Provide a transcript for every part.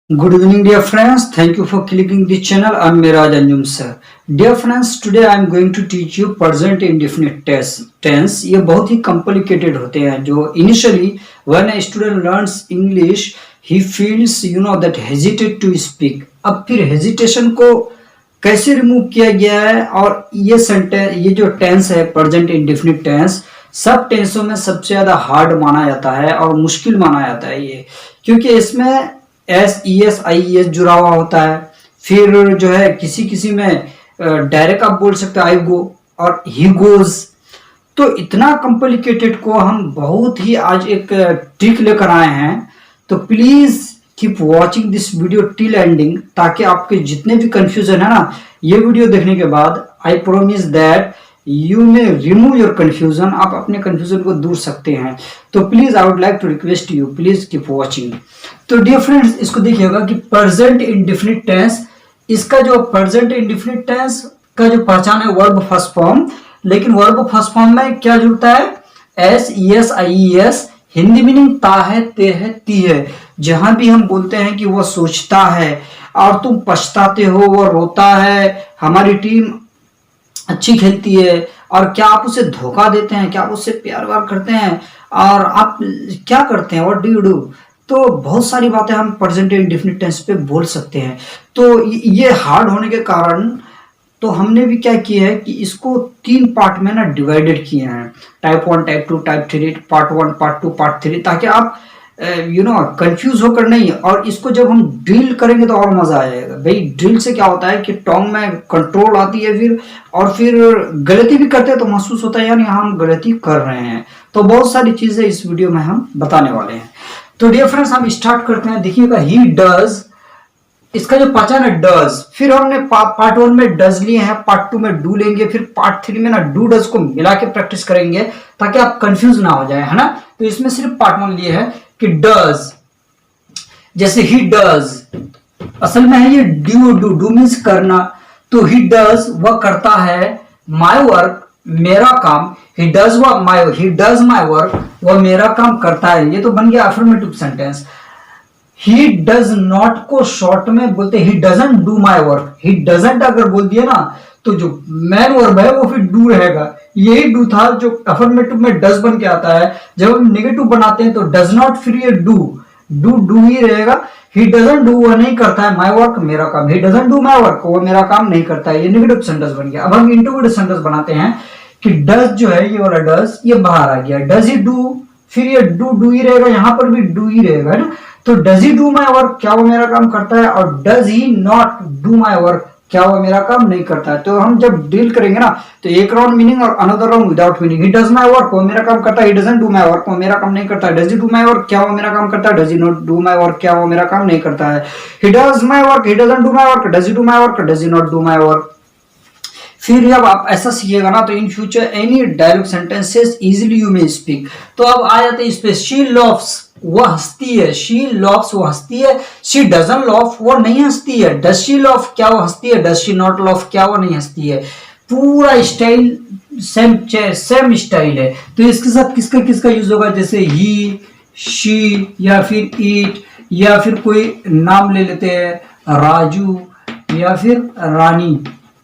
Good evening, dear friends. Thank you for clicking the channel. I'm Miraj Anjum sir. Dear friends, today I'm going to teach you present indefinite tense. ये बहुत ही complicated होते हैं जो initially when a student learns English he feels that hesitate to speak. अब फिर hesitation को कैसे remove किया गया है और ये जो टेंस है प्रेजेंट इंडेफिनिट टेंस सब टेंसों में सबसे ज्यादा हार्ड माना जाता है और मुश्किल माना जाता है ये, क्योंकि इसमें एस ई एस आई ई एस जुड़ा हुआ होता है। फिर जो है किसी किसी में डायरेक्ट आप बोल सकते हो आई गो और ही गोज। तो इतना कॉम्प्लिकेटेड को हम बहुत ही आज एक ट्रिक लेकर आए हैं, तो please keep watching this video till ending, ताकि आपके जितने भी कंफ्यूजन है ना, ये वीडियो देखने के बाद I promise that you may remove your confusion, आप अपने कंफ्यूजन को दूर सकते हैं। तो please I would like to request you, please keep watching. तो डियर फ्रेंड्स, इसको देखिएगा कि प्रेजेंट इंडेफिनिट टेंस, इसका जो प्रेजेंट इंडेफिनिट टेंस का जो पहचान है वर्ब फर्स्ट फॉर्म, लेकिन वर्ब फर्स्ट फॉर्म में क्या जुड़ता है? एस ई एस आई ई एस। हिंदी मीनिंग ता है, ते है, ती है। जहां भी हम बोलते हैं कि वो सोचता है और तुम पछताते हो, वो रोता है, हमारी टीम अच्छी खेलती है, और क्या आप उसे धोखा देते हैं, क्या आप उससे प्यार व्यार करते हैं, और आप क्या करते हैं, व्हाट डू यू डू। तो बहुत सारी बातें हम प्रेजेंट इंडेफिनिट टेंस पे बोल सकते हैं। तो ये हार्ड होने के कारण तो हमने भी क्या किया है कि इसको 3 पार्ट में ना डिवाइडेड किए हैं, type 1, type 2, type 3, part 1, part 2, part 3, ताकि आप कंफ्यूज होकर नहीं। और इसको जब हम ड्रिल करेंगे तो और मजा आएगा। भाई ड्रिल से क्या होता है कि टोंग में कंट्रोल आती है, फिर गलती भी करते हैं तो महसूस होता है यानी हम गलती कर रहे हैं। तो बहुत सारी चीजें इस वीडियो में हम बताने वाले हैं। तो डियर फ्रेंड्स, हम स्टार्ट करते हैं। देखिएगा, ही डज, इसका जो पहचान है डज, फिर हमने पार्ट 1 में डज लिए हैं, पार्ट 2 में डू लेंगे, फिर पार्ट 3 में ना डू डज को मिला के प्रैक्टिस करेंगे ताकि आप कंफ्यूज ना हो जाए, है ना। तो इसमें सिर्फ पार्ट 1 लिए है कि डज, जैसे ही डज, असल में है ये डू मीन्स करना। तो ही डज, वह करता है, माई वर्क, मेरा काम, ही डज माई वर्क, वह मेरा काम करता है। ये तो बन गया affirmative sentence. He does not को शॉर्ट में बोलते he doesn't do my work. He doesn't अगर बोल दिया ना तो जो मैन वर्ब है वो फिर डू रहेगा। यही डू था जो अफर्मेटिव में डज बन के आता है। जब हम नेगेटिव बनाते हैं तो डज नॉट, फिर ये डू ही रहेगा। ही डजंट डू, वो नहीं करता है, माई वर्क, मेरा काम। He doesn't do my work, वो मेरा काम नहीं करता है। ये नेगेटिव सेंटेंस बन गया। अब हम इंटरव्यू सेंटेंस बनाते हैं कि डज जो है, ये वाला डज, ये बाहर आ गया। डज ही डू, फिर ये डू ही रहेगा, यहां पर भी डू ही रहेगा, है ना। तो does he do my work, क्या वो मेरा काम करता है, और does he not do my work, क्या वो मेरा काम नहीं करता है। तो हम जब डील करेंगे ना तो एक राउंड मीनिंग और another round without meaning. He does my work, वो मेरा काम करता है। He doesn't do my work, वो मेरा काम नहीं करता है। Does he do my work, क्या वो मेरा काम करता है। Does he not do my work, क्या वो मेरा काम नहीं करता है। He does my work, he doesn't do my work, does he do my work, does he not do my work. फिर जब आप ऐसा सीखिएगा ना तो in future any dialogue sentences easily you may speak. तो अब आ जाते हैं इस पे। शी लव्स, वो हंसती है। शी लव्स, वो हंसती है। शी डजंट लव, वो नहीं हंसती है। डज शी लव, क्या वो हंसती है। डज शी नॉट लव, क्या वो नहीं हंसती है। पूरा स्टाइल सेम स्टाइल है। तो इसके साथ किसका किसका यूज होगा, जैसे ही, शी, या फिर इट, या फिर कोई नाम ले लेते हैं, राजू या फिर रानी,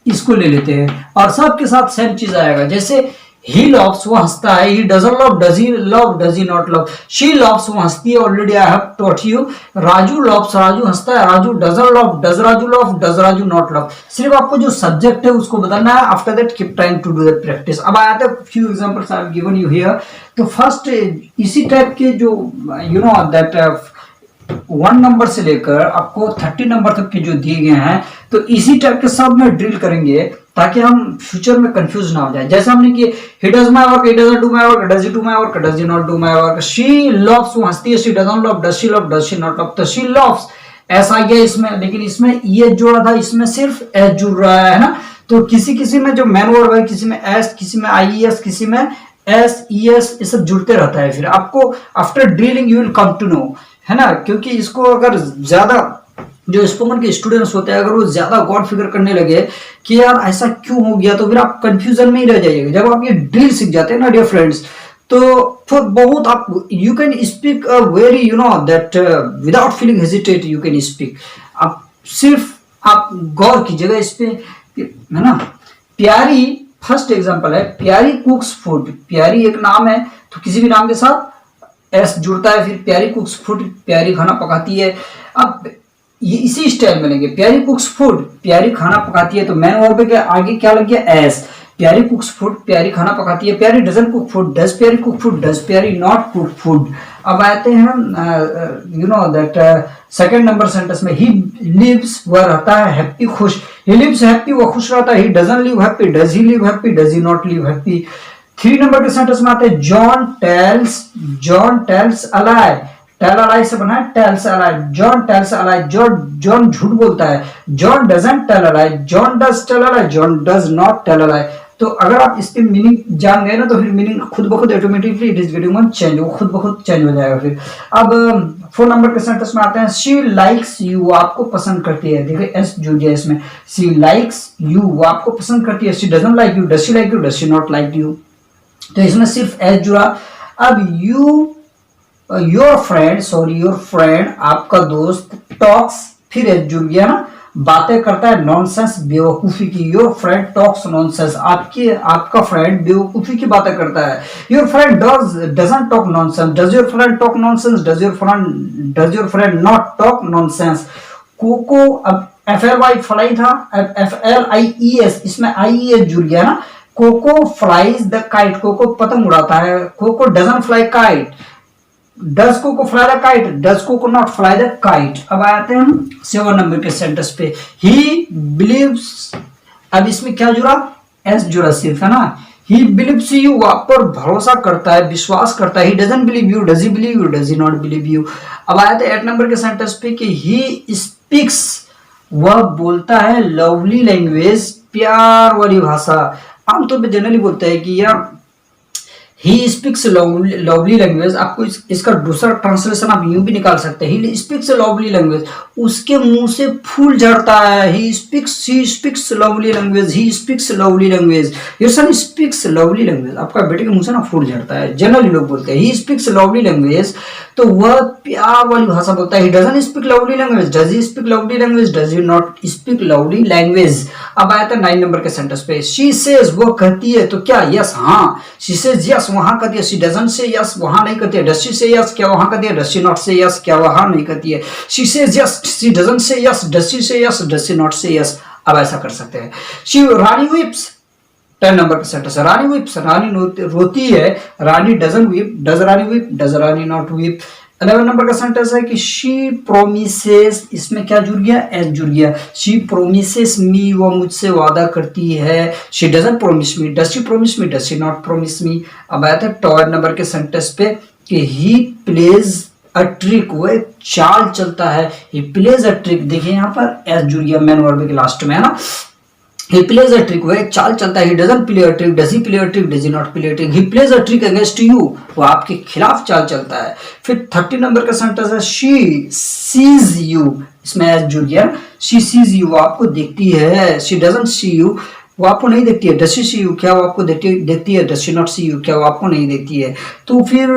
इसको ले लेते हैं, और सबके साथ सेम चीज आएगा। जैसे ही लव्स, वो हंसता है। He doesn't love, does he love, does he not love. She loves, वो हंसती है, already I have taught you. Raju loves, Raju हंसता है। Raju doesn't love, does Raju love, does Raju not love. सिर्फ आपको जो सब्जेक्ट है उसको बदलना है। After that keep trying to do that practice. अब आया था few examples I have given you here. तो फर्स्ट इसी टाइप के जो दैट 1 नंबर से लेकर आपको 30 नंबर तक के जो दिए गए हैं, तो इसी टाइप के सब में ड्रिल करेंगे ताकि हम फ्यूचर में कंफ्यूज ना हो जाए। जैसे हमने किए, he does my work, he doesn't do my work, does he do my work, does he not do my work. She loves, वो हंसती है। She doesn't love, does she love, does she not love. तो she loves ऐसा गया इसमें, लेकिन इसमें ये जोड़ा था, इसमें सिर्फ एस जुड़ रहा है ना। तो किसी किसी में जो मैन वर्ब है, किसी में एस, किसी में आई एस, किसी में एस ई एस, ये सब जुड़ते रहता है। फिर आपको after drilling you will come to know, है ना। क्योंकि इसको अगर ज्यादा जो स्पोकन के स्टूडेंट्स होते हैं, अगर वो ज्यादा गौर फिगर करने लगे कि यार ऐसा क्यों हो गया, तो फिर आप कंफ्यूजन में ही रह जाइएगा। जब आप ये ड्रिल सीख जाते हैं ना डियर फ्रेंड्स, तो फिर बहुत आप you can speak very you know that without feeling hesitate you can speak. आप सिर्फ आप गौर कीजिएगा इस पे, है ना। प्यारी फर्स्ट एग्जांपल है, प्यारी कुक्स फूड। प्यारी एक नाम है तो किसी भी नाम के साथ एस जुड़ता है, फिर प्यारी कुक्स फूड, प्यारी खाना पकाती है। अब ये इसी स्टाइल में लेंगे, प्यारी कुक्स फूड, प्यारी खाना पकाती है, तो मैन वर्ब के आगे क्या लग गया, एस। प्यारी कुक्स फूड, प्यारी खाना पकाती है। प्यारी डजंट कुक फूड, डज प्यारी कुक फूड, डज प्यारी नॉट कुक फूड। अब आते हैं you know that second number sentence में, ही लिव्स, वह रहता है हैप्पी, खुश। ही लिव्स हैप्पी, वह खुश रहता है। He doesn't live happy, does he live happy, does he not live happy. 3 number के सेंटेंस में आते हैं, John tells a lie. Tell a lie से बना है tells a lie. John tells a lie, John झूठ बोलता है। John doesn't tell a lie, John does tell a lie, John does not tell a lie. तो अगर आप इसके मीनिंग जान गए ना, तो फिर मीनिंग खुद ब खुद automatically it is getting one change, वो खुद ब खुद चेंज हो जाएगा फिर। अब 4 नंबर के सेंटेंस में आते हैं, शी लाइक्स यू, वो आपको पसंद करती है। देखिए एस जुड़ गया इसमें, शी लाइक्स यू, वो आपको पसंद करती है। She doesn't like you, does she like you, does she not like you. तो इसमें सिर्फ एस जुड़ा। अब यू योर फ्रेंड, आपका दोस्त, टॉक्स, फिर एस जुड़ गया ना, बातें करता है नॉनसेंस, बेवकूफी की। योर फ्रेंड टॉक्स नॉनसेंस, आपका फ्रेंड बेवकूफी की बातें करता है। Your friend doesn't talk nonsense, does your friend talk nonsense, does your friend not talk nonsense. Coco, अब FLY फ्लाई था, FLIES, इसमें IES जुड़ गया ना। Coco flies the kite, Coco पतंग उड़ाता है। Coco doesn't fly kite, does को फ्लाई द काइट, डज को नॉट फ्लाई द काइट। अब आते हैं हम 7 नंबर के सेंटेंस पे, ही बिलीव्स। अब इसमें क्या जुड़ा, एस जुड़ा सिर्फ, है ना। ही बिलीव्स यू, आप पर भरोसा करता है, विश्वास करता है। He doesn't believe you, does he believe you, does he not believe you. अब आते हैं 8 नंबर के सेंटेंस पे कि ही स्पीक्स, वह बोलता है, लवली लैंग्वेज, प्यार वाली भाषा। आमतौर पे जनरली बोलते हैं कि यार ही स्पीक्स लवली लैंग्वेज। आपको इसका दूसरा ट्रांसलेशन आप यूं भी निकाल सकते हैं, ही स्पीक्स लवली लैंग्वेज, उसके मुंह से फूल झड़ता है। He speaks lovely language, he speaks lovely language, your son speaks lovely language. आपका बेटे के मुंह से ना फूल झड़ता है, जनरली लोग बोलते हैं ही स्पीक्स लवली लैंग्वेज, तो वह प्यार वाली भाषा बोलता है। He doesn't speak lovely language, does he speak lovely language, does he not speak lovely language. अब आया था 9 नंबर के सेंटेंस पे, शी सेज, वो कहती है, तो क्या, यस, हाँ। शी सेज यस, वहां कहती है। शी डजंट से यस, वहां नहीं कहती है। डज शी से यस, क्या वहां कहती है। Does she not say yes, क्या वहां नहीं कहती है। She says yes, she doesn't say yes, does she say yes, does she not say yes. अब ऐसा कर सकते हैं। शी रानी वीप्स, 10 नंबर का सेंटेंस, रानी वीप्स, रानी रोती है। Rani doesn't weep, does Rani weep, does Rani not weep. 11 number का सेंटेंस है कि शी प्रोमिसेस, इसमें क्या जुड़ गया, एस जुड़ गया। शी प्रोमिसेस मी, वो मुझसे वादा करती है। She doesn't promise me, does she promise me, does she not promise me. अब आया था 12 नंबर के सेंटेंस पे कि ही प्लेज अ ट्रिक, वो एक चाल चलता है। ही प्लेज अ ट्रिक, देखिए यहाँ पर एस जुड़ गया मैन वर्ब के लास्ट में, है ना। He plays a trick, वो एक चाल चलता है। He doesn't play a trick, does he play a trick, does he not play a trick. He plays a trick against you, वो आपके खिलाफ चाल चलता है। फिर 30 नंबर का सेंटेंस है, she sees you, इसमें एस जुड़ गया। she sees you, वो आपको देखती है। she doesn't see you, वो आपको नहीं देखती है। does she see you, क्या वो आपको देखती है। does she not see you, क्या वो आपको नहीं देखती है। तो फिर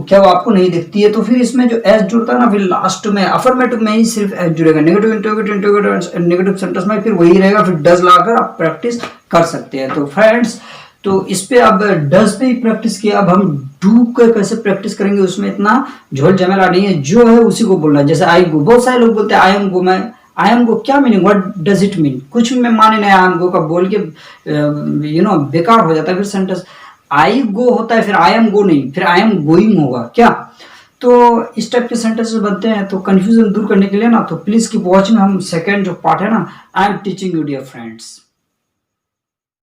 क्या वो आपको नहीं देखती है, तो फिर इसमें जो एस जुड़ता है ना, फिर लास्ट में अफर्मेटिव में ही सिर्फ एस जुड़ेगा। नेगेटिव इंटरोगेटिव नेगेटिव सेंटेंस में फिर वही रहेगा, फिर डज लाकर आप प्रैक्टिस कर सकते हैं। तो फ्रेंड्स, तो इस पे अब डज पे ही प्रैक्टिस किया। अब हम डू का कैसे प्रैक्टिस करेंगे, उसमें इतना झोल झमेला नहीं है, जो है उसी को बोलना है। जैसे आई गो, बहुत सारे लोग बोलते हैं आई एम गो, मैं आई एम गो क्या meaning, what does it mean, कुछ भी मैं माने नहीं आई एम गो का बोल के यू नो बेकार हो जाता है। फिर सेंटेंस आई गो होता है, फिर आई एम गो नहीं, फिर आई एम गोइंग होगा क्या। तो इस टाइप के सेंटेंसेस बनते हैं। तो कंफ्यूजन दूर करने के लिए ना, तो प्लीज कीप वॉचिंग। हम सेकेंड जो पार्ट है ना, I am teaching you dear friends.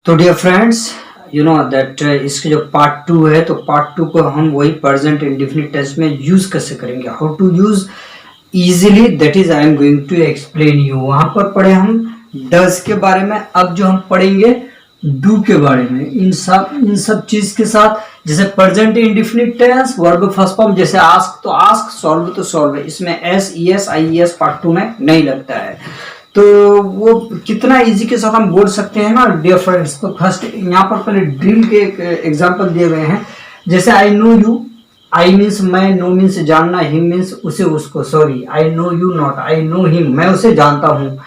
तो dear friends, you know that इसके जो पार्ट 2 है, तो पार्ट 2 को हम वही प्रेजेंट इंडेफिनिट टेंस में यूज कैसे करेंगे, how to use easily, that is I am going to explain you. वहां पर पढ़े हम डज के बारे में, अब जो हम पढ़ेंगे डू के बारे में। इन सब चीज के साथ, जैसे present indefinite tense, verb first form, जैसे आस्क तो आस्क, सॉल्व तो सॉल्व, इसमें S E S I S part 2 में नहीं लगता है। तो वो कितना इजी के साथ हम बोल सकते हैं ना डियर फ्रेंड्स। तो फर्स्ट यहाँ पर पहले ड्रिल के एग्जांपल दिए गए हैं। जैसे I know you, I means मैं, नो मीन्स जानना, हिम मीन्स उसे उसको, sorry I know you not, I know him मैं उसे जानता हूँ।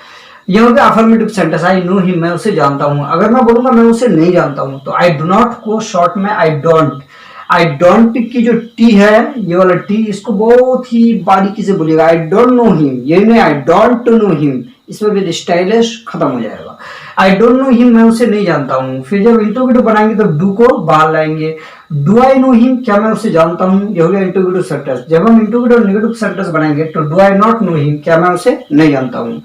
यह हो गया affirmative sentence, I know him मैं उसे जानता हूँ। अगर मैं बोलूंगा मैं उसे नहीं जानता हूँ तो आई डू नॉट को शॉर्ट में आई डोंट। आई डोंट की जो टी है, ये वाला टी, इसको बहुत ही बारीकी से बोलिएगा। आई डोंट नो हिम, ये नहीं आई डोंट नो हिम, इसमें भी स्टाइलिश खत्म हो जाएगा। आई डोंट नो हिम मैं उसे नहीं जानता हूँ। फिर जब इंटरोगेटिव बनाएंगे तो डू को बाहर लाएंगे। डू आई नो हिम, क्या मैं उसे जानता हूँ, ये हो गया इंटरोगेटिव सेंटेंस। जब हम इंटरोगेटिव नेगेटिव सेंटेंस बनाएंगे तो do I not know him, क्या मैं उसे नहीं जानता हूँ।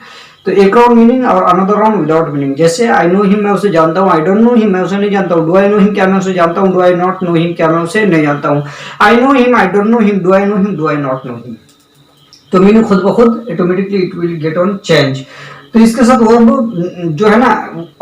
तो एक राउंड मीनिंग और अनदर राउंड विदाउट मीनिंग। जैसे आई नो हिम मैं उसे जानता हूँ, आई डोंट नो हिम मैं उसे नहीं जानता हूँ। डू आई नो हिम, क्या मैं उसे जानता हूँ, do I not know him, क्या मैं उसे नहीं जानता हूँ। I know him, I don't know him, do I know him, do I not know him. तो मीनिंग खुद ब खुद automatically it will get on change. तो इसके साथ वर्ब जो है ना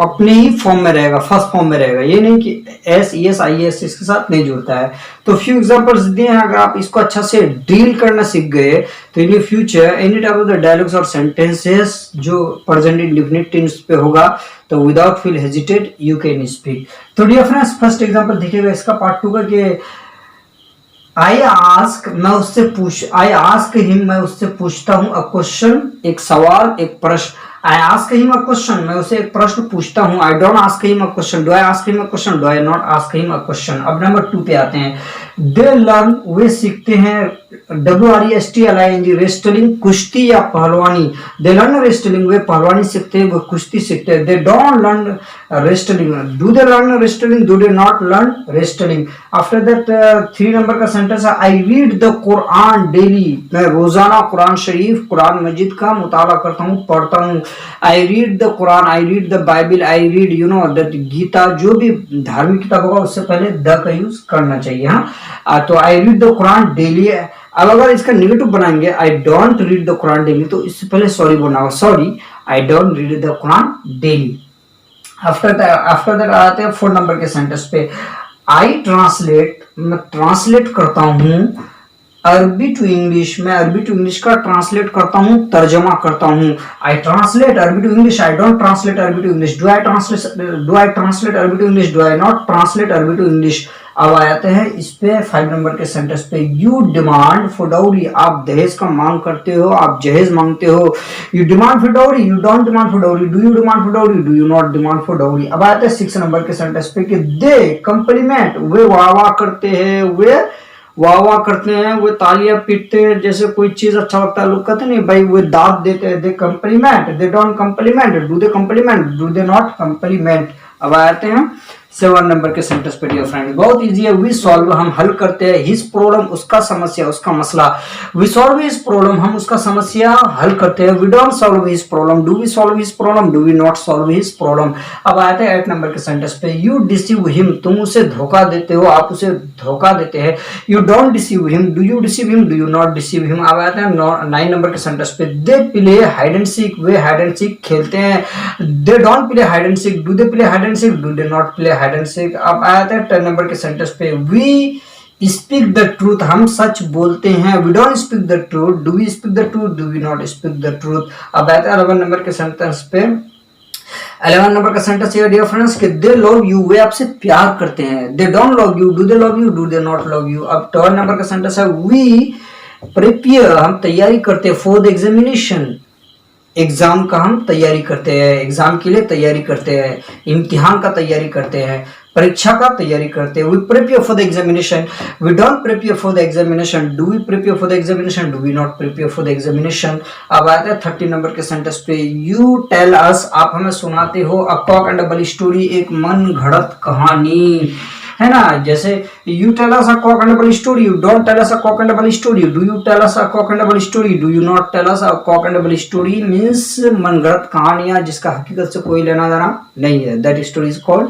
अपने ही फॉर्म में रहेगा, फर्स्ट फॉर्म में रहेगा, ये नहीं कि S E S I S इसके साथ नहीं जुड़ता है। तो फ्यू एग्जांपल्स दिए हैं, अगर आप इसको अच्छा से डील करना सीख गए तो in future any type of the dialogues और सेंटेंसेस जो प्रेजेंट इंडेफिनिट टेंस पे होगा तो without feel hesitate you can speak. तो डियर फ्रेंड्स फर्स्ट एग्जांपल देखिएगा इसका पार्ट 2 का कि आई आस्क मैं उससे पूछ, आई आस्क हिम मैं उससे पूछता हूँ, अ क्वेश्चन एक सवाल एक प्रश्न। I ask him a question मैं उसे एक प्रश्न पूछता हूँ। I don't ask him a question, do I ask him a question, do I not ask him a question. अब नंबर 2 पे आते हैं। दे लर्न वे सीखते हैं, WRESTLING रेस्टलिंग कुश्ती या पहलवानी। दे लर्न रेस्टलिंग वे पहलवानी सीखते हैं, वो कुश्ती सीखते हैं। They don't learn wrestling, do they learn wrestling, do they not learn wrestling. After that 3 number का सेंटेंस है आई रीड द कुरान डेली, मैं रोजाना कुरान शरीफ कुरान मजीद का मुताला करता हूँ, पढ़ता हूँ। I read the Quran, I read the Bible, I read you know that Gita, जो भी धार्मिक किताब होगा उससे पहले द का यूज करना चाहिए। हाँ तो आई रीड द कुरान डेली। अब अगर इसका नेगेटिव बनाएंगे I don't read the Quran daily तो इससे पहले सॉरी बोलना होगा, sorry I don't read the Quran daily. After that आते हैं 4 नंबर के सेंटेंस पे। आई ट्रांसलेट मैं ट्रांसलेट करता हूँ अरबी टू इंग्लिश, मैं अरबी टू इंग्लिश का ट्रांसलेट करता हूँ, तर्जमा करता हूँ। I translate Arabi to English, I don't translate Arabi to English. Do I translate Arabi to English, do I not translate Arabi to English. अब आते हैं इस पे 5 नंबर के सेंटेंस पे। यू डिमांड फॉर डाउरी, आप दहेज का मांग करते हो, आप जहेज मांगते हो। You demand for dowry, you don't demand for dowry, do you demand for dowry, do you not demand for dowry. अब आते हैं 6 नंबर के सेंटेंस पे कि दे कम्प्लीमेंट, वे वाह वाह करते हैं, वे वाह वाह करते हैं, वो तालियां पीटते हैं। जैसे कोई चीज अच्छा लगता है लोग कहते नहीं भाई वो दाद देते हैं। They compliment, they don't compliment, do they compliment, do they not compliment. अब आते हैं 7 नंबर के सेंटेंस पे डियर फ्रेंड, बहुत इजी है। वी सॉल्व हम हल करते हैं, हिज प्रॉब्लम उसका समस्या उसका मसला। वी सॉल्व हिज प्रॉब्लम हम उसका समस्या हल करते हैं। We don't solve his problem, do we solve his problem, do we not solve his problem. अब आते हैं 8 नंबर के सेंटेंस पे। यू डिसीव हिम, तुम उसे धोखा देते हो, आप उसे धोखा देते हैं। You don't deceive him, do you deceive him, do you not deceive him. अब आते हैं 9 नंबर के सेंटेंस पे। They play hide and seek, way hide and seek खेलते हैं। They don't play hide and seek, do they play hide and seek, do they not play hide and seek. अब आया था 10 नंबर के sentence पे। We speak the truth, हम सच बोलते हैं। We don't speak the truth, do we speak the truth, do we not speak the truth. अब आया था 11 नंबर के सेंटेंस पे। 11 नंबर का सेंटेंस है डियर फ्रेंड्स कि दे लव यू, वे आपसे प्यार करते हैं। They don't love you, do they love you, do they not love you. अब 12 नंबर का सेंटेंस है। वी प्रिपेयर, हम तैयारी करते हैं। फॉर द एग्जामिनेशन, एग्जाम का हम तैयारी करते हैं, एग्जाम के लिए तैयारी करते हैं, इम्तिहान का तैयारी करते हैं, परीक्षा का तैयारी करते हैं। We prepare for the examination, we don't prepare for the examination, do we prepare for the examination, do we not prepare for the examination. अब आते हैं 30 नंबर के सेंटेंस पे। यू टेल अस, आप हमें सुनाते हो। A cock and double story, एक मन घड़त कहानी, है ना। जैसे you tell us a cock and double story, you don't tell us a cock and double story, do you tell us a cock and double story, do you not tell us a cock and double story. Means मनगढ़ंत कहानियां जिसका हकीकत से कोई लेना देना नहीं है। That story is called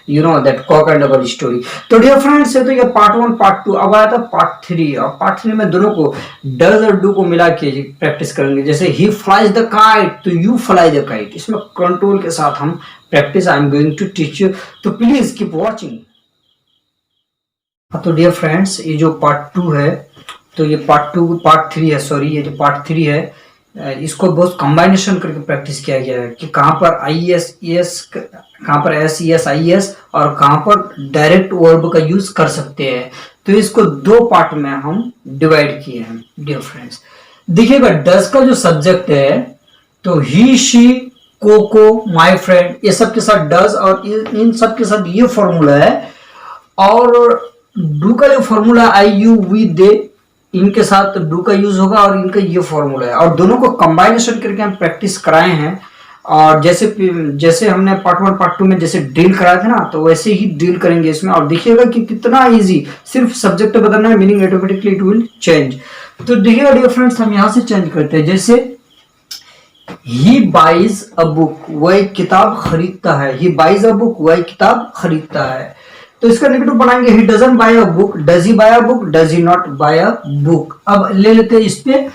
you know that Kock and double story. तो डियर फ्रेंड्स तो ये पार्ट 1 पार्ट 2। अब आया था पार्ट 3। और पार्ट 3 में दोनों को डज और डू को मिला के प्रैक्टिस करेंगे। जैसे ही फ्लाइज द काइट तो यू फ्लाई द काइट, इसमें कंट्रोल के साथ हम practice I am going to teach you. तो प्लीज कीप वॉचिंग। तो डियर फ्रेंड्स ये जो पार्ट 2 है, तो ये पार्ट 3 है, सॉरी ये जो पार्ट 3 है इसको बहुत कंबाइनेशन करके प्रैक्टिस किया गया है कि कहाँ पर IES कहाँ पर SES IES और कहाँ पर डायरेक्ट वर्ब का यूज कर सकते हैं। तो इसको दो पार्ट में हम डिवाइड किए हैं डियर फ्रेंड्स। देखिएगा डज का जो सब्जेक्ट है तो ही शी कोको माय फ्रेंड ये सब के साथ डज और इन सब के साथ ये फॉर्मूला है, और डू का जो फॉर्मूला आई यू वी दे इनके साथ डू का यूज होगा और इनका ये फॉर्मूला है, और दोनों को कंबाइनेशन करके हम प्रैक्टिस कराए हैं। और जैसे हमने पार्ट 1 पार्ट 2 में जैसे ड्रिल कराया था ना, तो वैसे ही ड्रिल करेंगे इसमें, और देखिएगा कि कितना इजी, सिर्फ सब्जेक्ट बदलना है, meaning automatically it will change. तो देखिएगा डियर फ्रेंड्स हम यहां से चेंज करते हैं, जैसे ही बाइज अ बुक, वह एक किताब खरीदता है, ही बाइज अ बुक वह एक किताब खरीदता है। तो इसका नेगेटिव बनाएंगे, he doesn't buy a book, does he buy a book, does he not buy a book. अब ले लेते हैं इस पे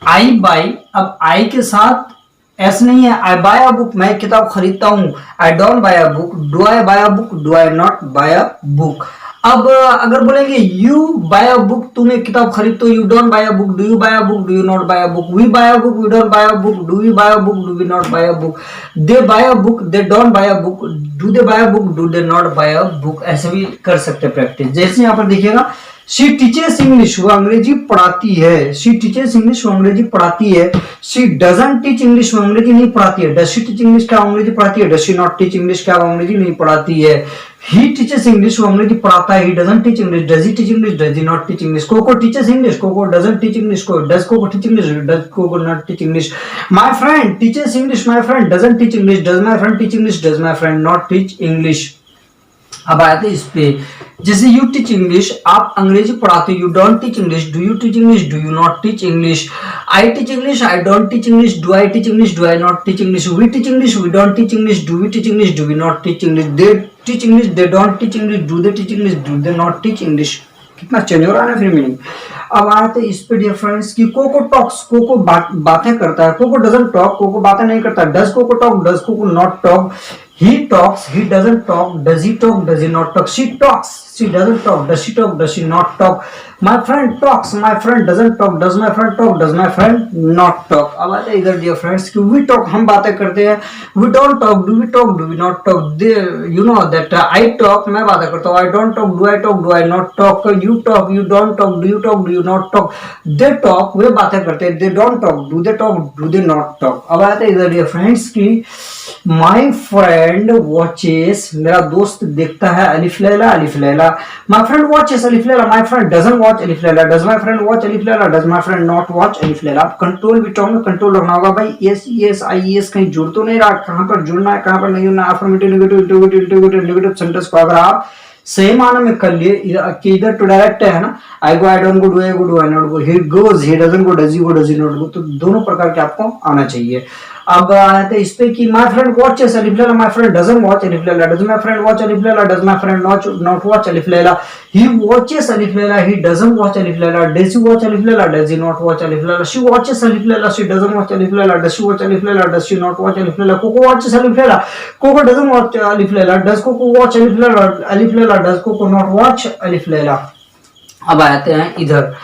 आई बाय, अब आई के साथ एस नहीं है, आई बाय अ बुक मैं किताब खरीदता हूं, I don't buy a book, do I buy a book, do I not buy a book. अब अगर बोलेंगे यू बाय अ बुक, तुम एक किताब खरीदते हो, you don't buy a book, do you buy a book, do you not buy a book, we buy a book, we don't buy a book, do we buy a book, do we not buy a book, they buy a book, they don't buy a book, do they buy a book, do they not buy a book. ऐसे भी कर सकते हैं practice. जैसे यहाँ पर देखिएगा she teachers English, वो अंग्रेजी पढ़ाती है, शी टीचर्स इंग्लिश, वो अंग्रेजी पढ़ाती है। शी डजंट टीच इंग्लिश, वो अंग्रेजी नहीं पढ़ाती है। डज शी टीच इंग्लिश, क्या अंग्रेजी पढ़ाती है। Does she not teach English, क्या अंग्रेजी नहीं पढ़ाती है। ही टीचर्स इंग्लिश, वो अंग्रेजी पढ़ाता है। He doesn't teach English, does he teach English, does he not teach English. Coco teachers English, Coco doesn't teach English, को does Coco teach English, does cocoa not teach English. My friend teachers English, my friend doesn't teach English, does my friend teach English, does my friend not teach English. अब आए थे इस पे, जैसे you teach English, आप अंग्रेजी पढ़ाते हो, you don't teach English, do you teach English, do you not teach English. I teach English, I don't teach English, do I teach English, do I not teach English. We teach English, we don't teach English, do we teach English, do we not teach English. They teach English, they don't teach English, do they teach English, do they not teach English. कितना change हो रहा है ना फिर meaning. अब आते इस पे डियर फ्रेंड्स की कोको टॉक्स, कोको बातें करता है, कोको डजंट टॉक, कोको बातें नहीं करता। Does Koko talk, does cocoa not talk. He talks, he doesn't talk, does he talk, does he not talk. She talks, she doesn't talk, does she talk, does she not talk. My friend talks, my friend doesn't talk, does my friend talk, does my friend not talk. अब आते हैं इधर dear friends कि we talk, हम बातें करते हैं, we don't talk, do we talk, do we not talk. They, you know that I talk, मैं बातें करता हूँ, I don't talk, do I not talk. You talk, you don't talk, do you not talk. They talk, वे बातें करते हैं, they don't talk, do they not talk. अब आते हैं इधर डियर फ्रेंड्स की माई फ्रेंड वॉचेस, मेरा दोस्त देखता है अलिफ लैला, अलिफ Laila. My friend watches Alif Laila, my friend doesn't watch Alif Laila, does my friend watch Alif Laila, does my friend not watch Alif Laila. Control बिटॉन में कंट्रोल रखना होगा भाई, एस एस आई एस कहीं जुड़ तो नहीं रहा, कहां पर जुड़ना है कहां पर नहीं जुड़ना। Affirmative negative interrogative negative sentence को अगर आप सही माना में कर लिए कि इधर टू डायरेक्ट है ना, I go, I don't go, do I go, do I not go, he goes, he doesn't go, does he go, does he not go. तो दोनों प्रकार के आपको आना चाहिए। अब आते इस पे कि my friend watches Alif Laila, my friend doesn't watch Alif Laila, does my friend watch Alif Laila, does my friend not watch Alif Laila. He watches Alif Laila, he doesn't watch Alif Laila, does he watch Alif Laila, does he not watch Alif Laila. She watches Alif Laila, she doesn't watch Alif Laila, does she watch Alif Laila, does she not watch Alif Laila. Cocoa watches Alif Laila, cocoa doesn't watch Alif Laila, does Koko watch Alif Laila, does cocoa not watch Alif Laila. अब आते हैं इधर,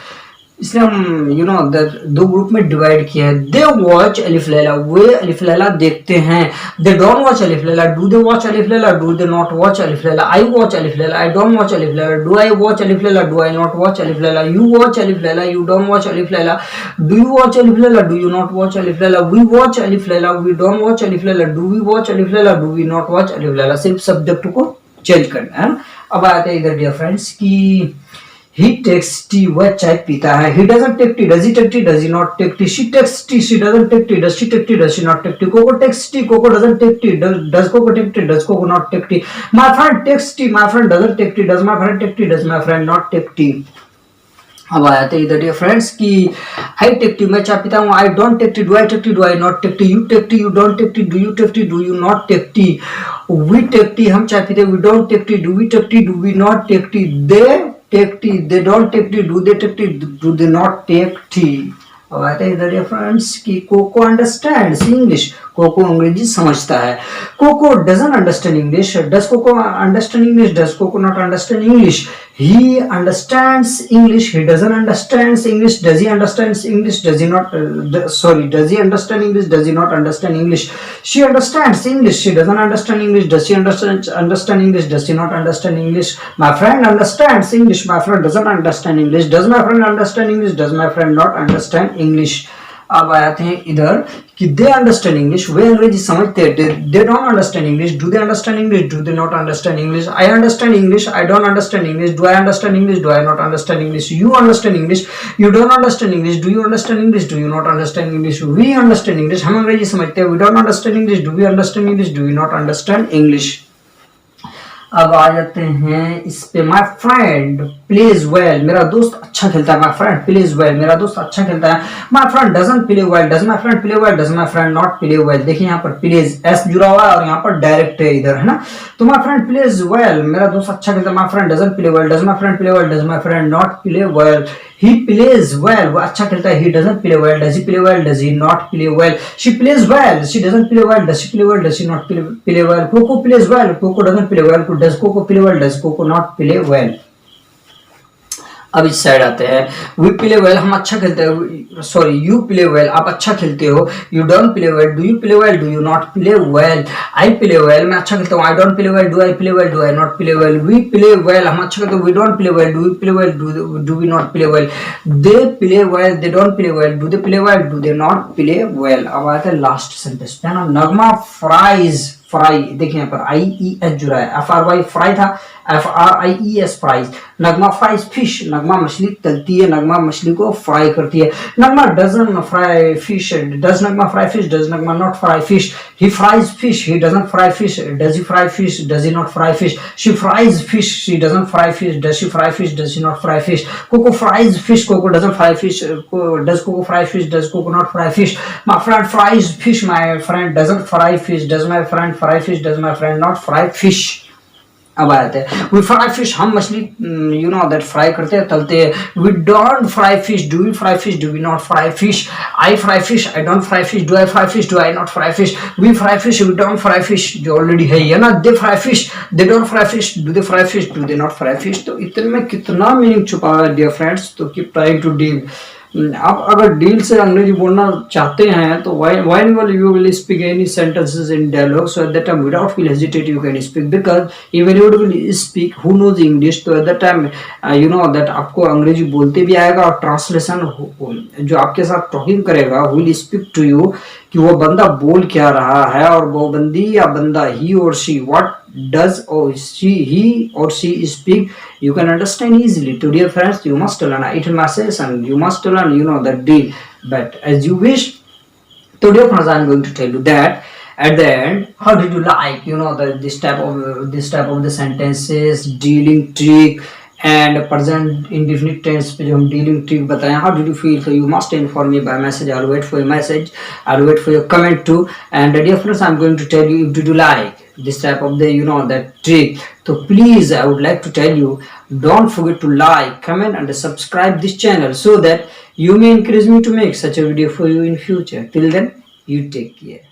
इसलिए हम दो group में divide किया है। दे वॉच अलिफ लैला, वे अलिफ लैला देखते हैं। They don't watch Alif Laila, do they watch Alif Laila, do they not watch Alif Laila. I watch Alif Laila, I don't watch Alif Laila, do I watch Alif Laila, do I not watch Alif Laila. You watch Alif Laila, you don't watch Alif Laila, do you watch Alif Laila, do you not watch Alif Laila. We watch Alif Laila, we don't watch Alif Laila, do we watch Alif Laila, do we not watch Alif Laila. सिर्फ subject को change करना है। अब आते हैं इधर dear friends की he takes tea, वह चाय पीता है। he doesn't take tea, does he take tea, does he not take tea। she takes tea, she doesn't take tea, does she take tea, does she not take tea। coco takes tea, coco doesn't take tea, does coco take tea, does coco not take tea। my friend takes tea, my friend doesn't take tea, does my friend take tea, does my friend not take tea। अब आया था इधर dear friends की आई take T, मैं चाय पीता हूँ। I don't take tea, do I take tea, do I not take tea. You take tea, you don't take tea, do you take tea, do you not take tea. We take tea, हम चाय पीते हैं। We don't take tea, do we take tea, do we not take tea. They take tea, they don't take tea, do they take tea, do they not take tea. अब आते हैं इधर friends की cocoa understands English, cocoa अंग्रेजी समझता है. Koko doesn't understand English. Does Coco understand English? Does Coco not understand English? He understands English. He doesn't understand English. Does he understand English? Does he not? Does he understand English? Does he not understand English? She understands English. She doesn't understand English. Does she understand English? Does she not understand English? My friend understands English. My friend doesn't understand English. Does my friend understand English? Does my friend not understand English? अब आते हैं इधर कि दे understand English, वे अंग्रेजी समझते हैं. They don't understand English, do they understand English, do they not understand English. I understand English, I don't understand English, do I understand English, do I not understand English. You understand English, you don't understand English, do you understand English, do you not understand English. We understand English, हम अंग्रेजी समझते हैं. We don't understand English, do we understand English, do you not understand English. अब आ जाते हैं इस पे. My friend pledge well, मेरा दोस्त अच्छा खेलता है. माई फ्रेंड प्लेज वेल, मेरा दोस्त अच्छा खेलता है. माई friend doesn't play well, does my friend play well, does my friend not play well. देखिए यहाँ पर प्लेज एस जुड़ा हुआ है और यहाँ पर डायरेक्ट है इधर, है ना. तो माई फ्रेंड प्लेज वेल, मेरा दोस्त अच्छा खेलता है. माई friend doesn't play well, does my friend play well, does my friend not play well. He plays well, वो अच्छा खेलता है. He doesn't play well, does he play well, does he not play well. She plays well, she doesn't play well, does she play well, does she not play well. Coco plays well, Coco doesn't play well, does Coco play well, does Coco not play well. अब इस side आते हैं. We play well, हम अच्छा खेलते हैं. Sorry, you play well, आप अच्छा खेलते हो. You don't play well, do you play well, do you not play well. I play well, मैं अच्छा खेलता हूँ. I don't play well, do I play well, do I not play well. We play well, हम अच्छा खेलते हैं. We don't play well, do you play well, do we not play well. They play well, they don't play well, do they play well, do they not play well. अब आते हैं last sentence पे ना. नगमा fries, fry, देखिए यहाँ पर आई E S जुड़ा है. एफ आर वाई फ्राई था, F R I E S fries. Nagma fries fish, Nagma मछली तलती है, नगमा मछली को फ्राई करती है. Nagma doesn't fry fish, does Nagma fry fish, does Nagma not fry fish. He fries fish, he doesn't fry fish, does he fry fish, does he not fry fish. She fries fish, she doesn't fry fish, does she fry fish, does she not fry fish. Koko fries fish, Koko doesn't fry fish, does Koko fry fish, does cocoa not fry fish. My friend fries fish, my friend doesn't fry fish, does my friend fry fish, does my friend not fry fish. अब आते हैं. We fry fish, हम मछली you know that fry करते हैं, तलते हैं. We don't fry fish, do we fry fish, do we not fry fish. I fry fish, I don't fry fish, do I fry fish, do I not fry fish. We fry fish, we don't fry fish, जो already है ये ना. They fry fish, they don't fry fish, do they fry fish, do they not fry fish. तो इतने में कितना meaning छुपा है डियर फ्रेंड्स. तो कीप ट्राइंग टू डील. आप अगर डील से अंग्रेजी बोलना चाहते हैं तो whenever you will speak any sentences in dialogue, so at that time without feel hesitate you can speak, because even you will speak who knows English, तो at that time you know that आपको अंग्रेजी बोलते भी आएगा और translation जो आपके साथ टॉकिंग करेगा will speak to you कि वो बंदा बोल क्या रहा है और वो बंदी या बंदा he or she what does or he or she speak, you can understand easily. To dear friends, you must learn it message and you must learn you know that deal, but as you wish. So dear friends, I am going to tell you that at the end, how did you like you know that this type of the sentences, dealing trick and present indefinite tense पे जो हम dealing trick बताएं. How did you feel? So you must inform me by message. I'll wait for your message, I'll wait for your comment too. And dear friends, I'm going to tell you, if did you like this type of the you know that trick, so please I would like to tell you, don't forget to like, comment and subscribe this channel so that you may encourage me to make such a video for you in future. Till then, you take care.